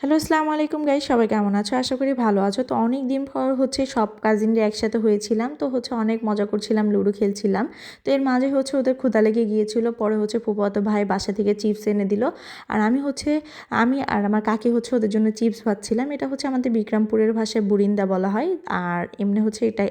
Hello, আসসালামু আলাইকুম guys, সবাই কেমন আছো? আশা করি ভালো আছো। তো অনেক দিন পর সব কাজিনরা একসাথে হয়েছিলাম। তো অনেক মজা করছিলাম, লুডো খেলছিলাম। তো এর মাঝে ওদের ক্ষুধা লেগে গিয়েছিল। পরে ফুফাতো ভাই বাসা থেকে চিপস এনে দিল। আর আমি আর আমার কাকি ওদের জন্য চিপস ভাজছিলাম। এটা আমাদের বিক্রমপুরের ভাষায় বুরিন্দা বলা হয়। আর এমনি এটা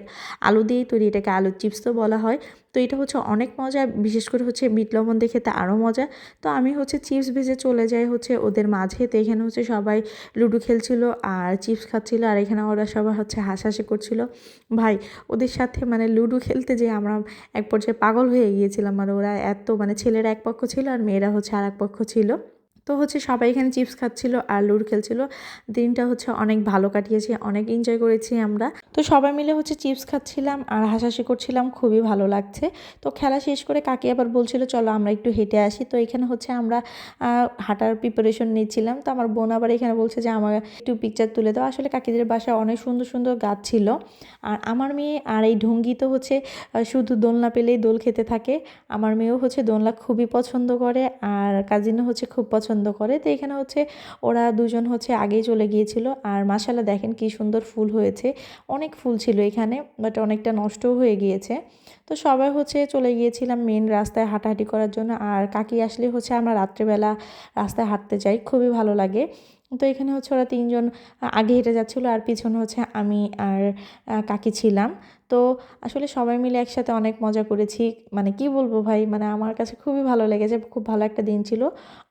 আলু দিয়েই তৈরি, এটাকে আলুর চিপসও বলা হয়। তো এটা অনেক মজা, বিশেষ করে বিট লবণ দিয়ে খেতে আরও মজা। তো আমি চিপস ভেজে চলে যাই ওদের মাঝে। তো এখানে সবাই লুডো খেলছিল আর চিপস খাচ্ছিল, আর এখানে ওরা সবাই হাসাহাসি করছিল। ভাই, ওদের সাথে লুডো খেলতে যেয়ে আমরা এক পর্যায়ে পাগল হয়ে গিয়েছিলাম। আর ওরা এত ছেলেরা এক পক্ষ ছিল আর মেয়েরা আর এক পক্ষ ছিল। তো সবাই এখানে চিপস খাচ্ছিল আর লুডো খেলছিল। দিনটা অনেক ভালো কাটিয়েছি, অনেক এনজয় করেছি আমরা। তো সবাই মিলে চিপস খাচ্ছিলাম আর হাসাহাসি করছিলাম, খুবই ভালো লাগছে। তো খেলা শেষ করে কাকি আবার বলছিল চলো আমরা একটু হেঁটে আসি। তো এখানে আমরা হাঁটার প্রিপারেশন নিচ্ছিলাম। তো আমার বোন আবার এখানে বলছে যে আমার একটু পিকচার তুলে দাও। আসলে কাকিদের বাসায় অনেক সুন্দর সুন্দর গাছ ছিল। আর আমার মেয়ে আর এই ঢঙ্গি তো শুধু দোলনা পেলেই দোল খেতে থাকে। আমার মেয়েও দোলনা খুবই পছন্দ করে, আর কাজিনও খুব পছন্দ করে। তো এখানে ওরা দুজন আগেই চলে গিয়েছিল। আর মাশাআল্লাহ দেখেন কি সুন্দর ফুল হয়েছে। অনেক ফুল ছিল এখানে, বাট অনেকটা নষ্টও হয়ে গিয়েছে। তো সবাই চলে গিয়েছিলাম মেন রাস্তায় হাঁটাহাঁটি করার জন্য। আর কাকি আসলে আমরা রাত্রেবেলা রাস্তায় হাঁটতে যাই, খুবই ভালো লাগে। তো এখানে ওরা তিনজন আগে হেঁটে যাচ্ছিলো, আর পিছনে আমি আর কাকি ছিলাম। তো আসলে সবাই মিলে একসাথে অনেক মজা করেছি। কি বলবো ভাই, আমার কাছে খুবই ভালো লেগেছে, খুব ভালো একটা দিন ছিল।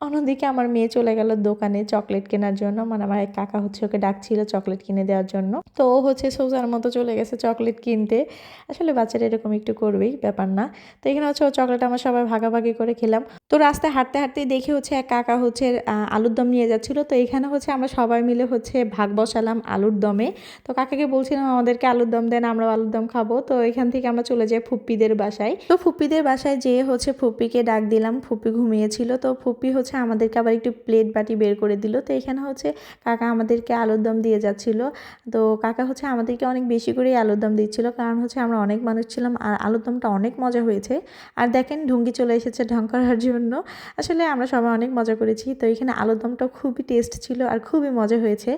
অন্যদিকে আমার মেয়ে চলে গেল দোকানে চকলেট কেনার জন্য। আমার এক কাকা ওকে ডাকছিল চকলেট কিনে দেওয়ার জন্য। তো ও সোজার মতো চলে গেছে চকলেট কিনতে। আসলে বাচ্চারা এরকম একটু করবেই, ব্যাপার না। তো এখানে ও চকলেট আমরা সবাই ভাগাভাগি করে খেলাম। তো রাস্তায় হাঁটতে হাঁটতেই দেখি এক কাকা আলুর দম নিয়ে যাচ্ছিল। তো এখানে আমরা সবাই মিলে ভাগ বসালাম আলুর দমে। তো কাকাকে বলছিলাম আমাদেরকে আলুর দম দেন, আমরা আলুর দম খাবো। তো এখান থেকে আমরা চলে যাই ফুপ্পিদের বাসায়। তো ফুপ্পিদের বাসায় যেয়ে ফুপ্পিকে ডাক দিলাম। ফুপ্পি ঘুমিয়েছিল। তো ফুপ্পি আমাদেরকে আবার একটু প্লেট বাটি বের করে দিল। তো এখানে কাকা আমাদেরকে আলুর দম দিয়ে যাচ্ছিল। তো কাকা আমাদেরকে অনেক বেশি করেই আলুর দম দিচ্ছিল, কারণ আমরা অনেক মানুষ ছিলাম। আর আলুর দমটা অনেক মজা হয়েছে। আর দেখেন ঢুঙ্গি চলে এসেছে ঢং করার জন্য। আসলে আমরা সবাই অনেক মজা করেছি। তো এখানে আলুর দমটা খুবই টেস্ট ছিল আর খুবই মজা হয়েছে।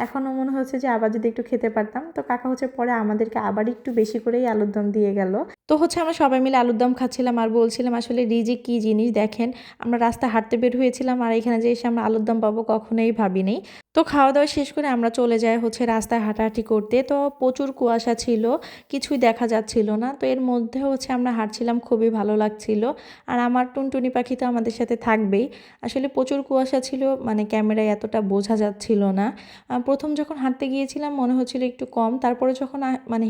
এখনও মনে হচ্ছে যে আবার যদি একটু খেতে পারতাম। তো কাকা পরে আমাদেরকে আবার একটু বেশি করেই আলুর দম দিয়ে গেল। তো আমরা সবাই মিলে আলুর দম খাচ্ছিলাম আর বলছিলাম আসলে রিজিক কী জিনিস। দেখেন, আমরা রাস্তা হাঁটতে বের হয়েছিলাম আর এখানে যে এসে আমরা আলুর দম পাবো কখনোই ভাবিনি। তো খাওয়া দাওয়া শেষ করে আমরা চলে যাই রাস্তায় হাঁটাহাঁটি করতে। তো প্রচুর কুয়াশা ছিল, কিছুই দেখা যাচ্ছিল না। তো এর মধ্যে আমরা হাঁটছিলাম, খুবই ভালো লাগছিল। আর আমার টুনটুনি পাখি তো আমাদের সাথে থাকবেই। আসলে প্রচুর কুয়াশা ছিল, ক্যামেরায় এতটা বোঝা যাচ্ছিল না। প্রথম যখন হাঁটতে গিয়েছিলাম মনে হচ্ছিল একটু কম, তারপরে যখন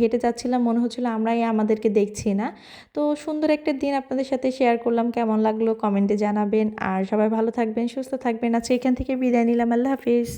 হেঁটে যাচ্ছিলাম মনে হচ্ছিল আমরাই আমাদেরকে দেখছি না। তো সুন্দর একটা দিন আপনাদের সাথে শেয়ার করলাম, কেমন লাগলো কমেন্টে জানাবেন। আর সবাই ভালো থাকবেন, সুস্থ থাকবেন। আজকে এখান থেকে বিদায় নিলাম, আল্লাহ হাফিজ।